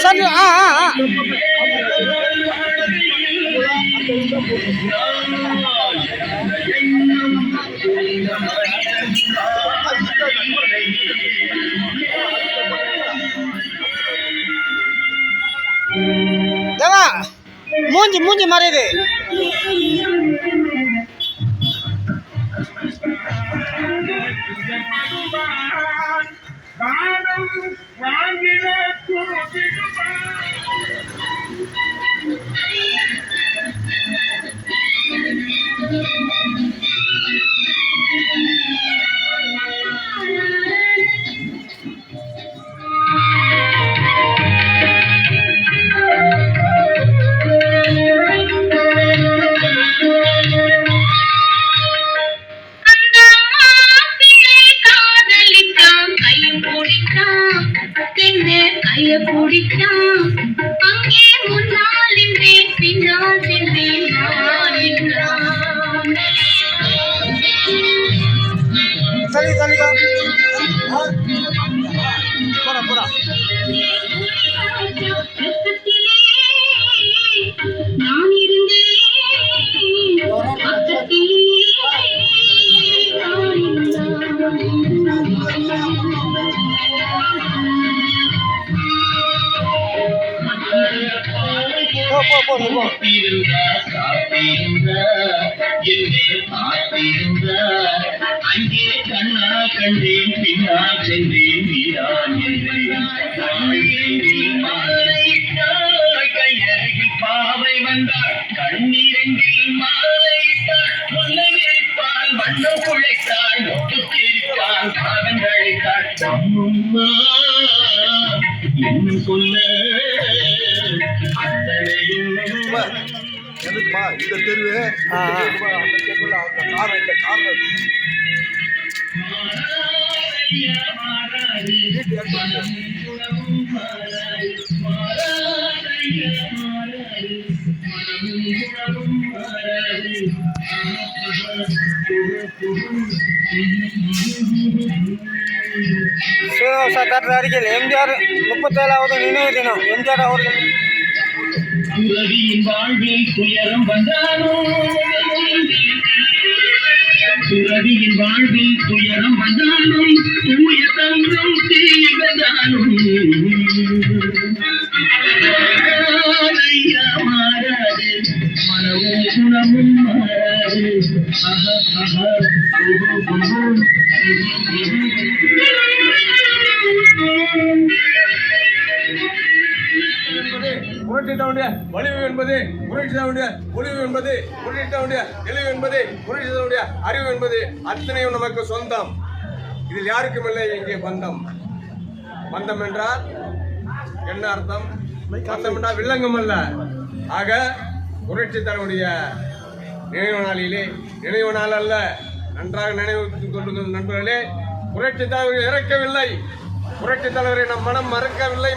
Sir हाँ हाँ हाँ देवा मूंजी मूंजी मारे दे पूरा पूरा அங்கே கண்ணா கண்டேன் பின்னா சென்றேன் நீரான் கையருகில் பாவை வந்தாள் கண்ணீரங்கில் மாலையிட்டாள் முன்னேற்பால் வண்ணம் குழைத்தாள் நோட்டு தெரிவித்தாள் காதங்கழைத்தாள் அம்மா என்ன சொல்ல அத்தனையும் எதுக்குமா இந்த தெருவு அந்த தெருவில் அந்த காரணம் இந்த காரணம் MGR 37வது நினைவு தினம் MGR அவர்கள் துறவியின் வாழ்வில் துயரம் வந்தானோ துறவியின் வாழ்வில் துயரம் வந்தாலும் தூய தங்கம் தீவதானும் மாறாது மனமும் குணமும் மாறாது புரட்சித்தவனுடைய வலிவு என்பது புரட்சித்தவனுடைய ஒளிவு என்பது புரட்சித்தவனுடைய தெளிவு என்பது புரட்சித்தவனுடைய அறிவு என்பது அத்தனையும் நமக்கு சொந்தம். இதில் யாருக்கும் இல்லை இங்கே பந்தம். பந்தம் என்றால் என்ன அர்த்தம்? பந்தம் என்றால் வில்லங்கம் அல்ல. ஆக புரட்சித்தவனுடைய நினைவு நாளிலே, நினைவு நாள் அல்ல, நன்றாக நினைவு கொள்ளுங்கள் நண்பர்களே. புரட்சி தலைவர் இறக்கவில்லை, புரட்சி தலைவரை நம் மனம் மறுக்கவில்லை.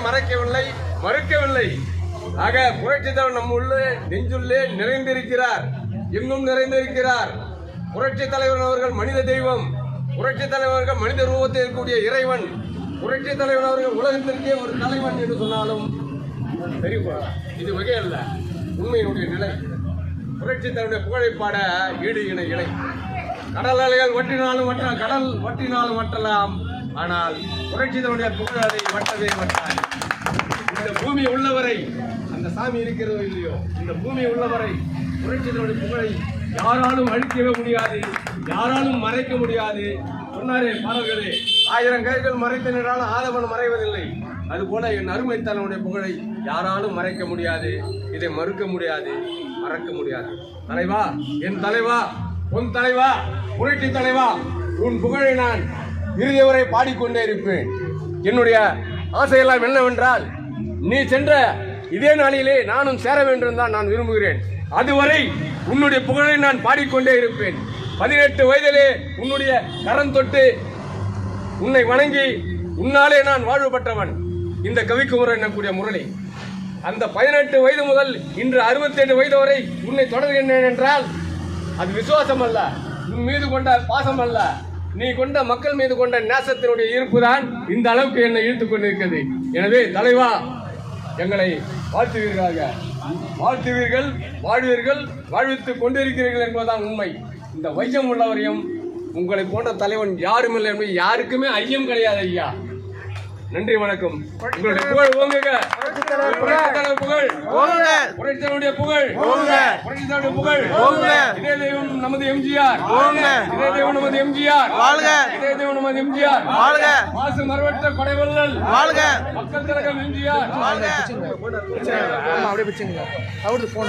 ஆக புரட்சி தலைவர் நம் உள்ளே நெஞ்சுள்ளே நிறைந்திருக்கிறார், எங்கும் நிறைந்திருக்கிறார். புரட்சி தலைவர் அவர்கள் மனித தெய்வம், புரட்சி தலைவர்கள் மனித ரூபத்தில் இருக்கக்கூடிய இறைவன், புரட்சி தலைவர் அவர்கள் உலகத்திற்கே ஒரு தலைவன் என்று சொன்னாலும் சரி, இது வகை அல்ல, உண்மையினுடைய நிலை. புரட்சி தலைவருடைய புகழை பாட ஈடு இணை. கடல் அலைகள் கடல் வட்டினாலும் வட்டலாம், ஆனால் புரட்சி தலைவருடைய புகழ் அதை வட்டவே வட்டாது. இந்த பூமி உள்ளவரை, அந்த சாமி இருக்கிறதோ இல்லையோ, இந்த பூமி உள்ளவரை புரட்சி தலைவருடைய புகழை யாராலும் அழிக்கவே முடியாது, யாராலும் மறைக்க முடியாது. சொன்னாரே பாடல்களே, 1000 கைகள் மறைத்து நின்றாலும் ஆதவன் மறைவதில்லை. அதுபோல என் அருமை தலைவனுடைய புகழை யாராலும் மறைக்க முடியாது, இதை மறுக்க முடியாது, மறக்க முடியாது. தலைவா, என் தலைவா, உன் தலைவா, புரட்சி தலைவா, உன் புகழை நான் இறுதி வரை பாடிக்கொண்டே இருப்பேன். என்னுடைய ஆசையெல்லாம் என்னவென்றால், நீ சென்ற இதே நாளிலே நானும் சேர வேண்டும் தான் நான் விரும்புகிறேன். அதுவரை உன்னுடைய புகழை நான் பாடிக்கொண்டே இருப்பேன். 18 வயதிலே உன்னுடைய கரம் தொட்டு உன்னை வணங்கி உன்னாலே நான் வாழ்வுபட்டவன் இந்த கவிக்குமரன் என்னக்கூடிய முரளி. அந்த 18 வயது முதல் இன்று 68 வயது வரை உன்னை தொடர்கின்றேன் என்றால் அது விசுவாசம் அல்ல, உன் மீது கொண்ட பாசம் அல்ல, நீ கொண்ட மக்கள் மீது கொண்ட நேசத்தினுடைய ஈர்ப்பு தான் இந்த அளவுக்கு என்னை இழுத்துக் கொண்டிருக்கிறது. எனவே தலைவா, எங்களை வாழ்த்துவீர்களாக, வாழ்த்துவீர்கள், வாழ்வீர்கள், வாழ்வித்துக் கொண்டிருக்கிறீர்கள் என்பதுதான் உண்மை. இந்த வையம் உள்ளவரையும் உங்களை போன்ற தலைவன் யாரும் இல்லை என்பது யாருக்குமே ஐயம் கிடையாது ஐயா. நன்றி, வணக்கம். உங்களுடைய புகழ் ஓங்குக. புரட்சித்தலைவர் புகழ் ஓங்குக. புரட்சித்தலைவருடைய புகழ் ஓங்குக. புரட்சித்தலைவருடைய புகழ் ஓங்குக. இதே தெய்வம் நமது எம்ஜிஆர் ஓங்குக. இதே தெய்வம் நமது எம்ஜிஆர் வாழ்க. இதே தெய்வம் நமது எம்ஜிஆர் வாழ்க. மாசு மறுவற்ற கொடைவள்ளல் வாழ்க. மக்கள் திலகம் எம்ஜிஆர் வாழ்க. அப்படியே பிடிச்சுங்க. அவருக்கு போன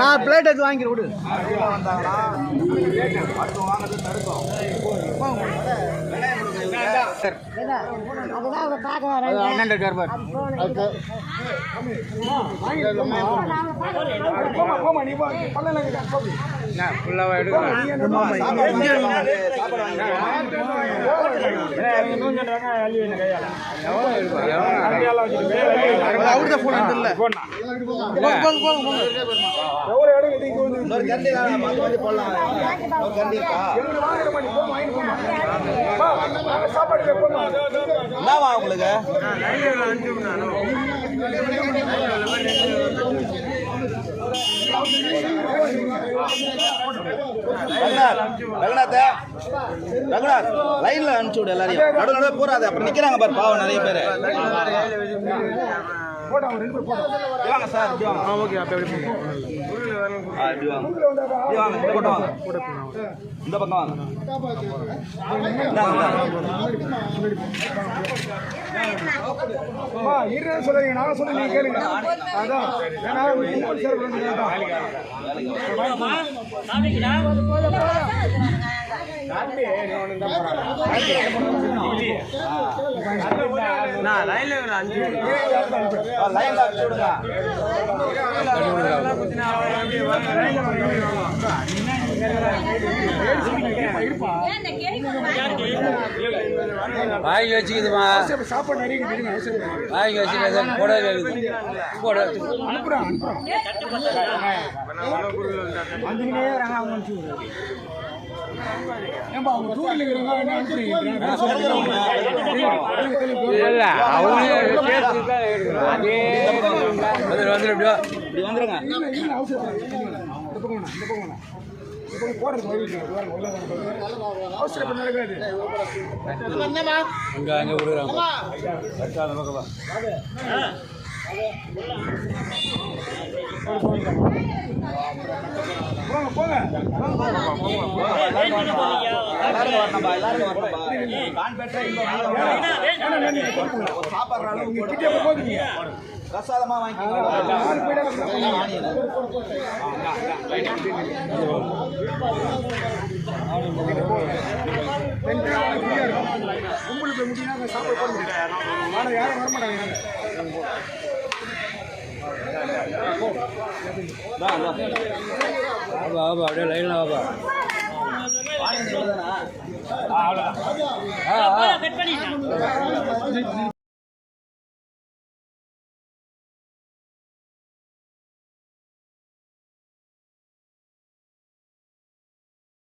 நான் பிளேட் எடுத்து வாங்கி விடு. உங்களுக்கு ரகுநாத் லைன்ல அனுப்பிச்சு விடு எல்லாரையும். நடுவு போறாது, அப்புறம் நிக்கிறாங்க பாரு பாவம் நிறைய பேர். இந்த பக்கம் வாங்க. சொல்லுங்க, நான் சொல்லுங்க, கேளுங்க. அதான் வாங்கி வச்சுக்குதுமா, வாங்கி வச்சுக்க போட போட அங்க விடுறாங்க. பிரசாதமா உங்களுக்கு முடியாது சாப்பாடு போட முடியாது. யாரும் வரமாட்டாங்க. அப்படியே லைன்ல வாப்பா. அவ்வளோ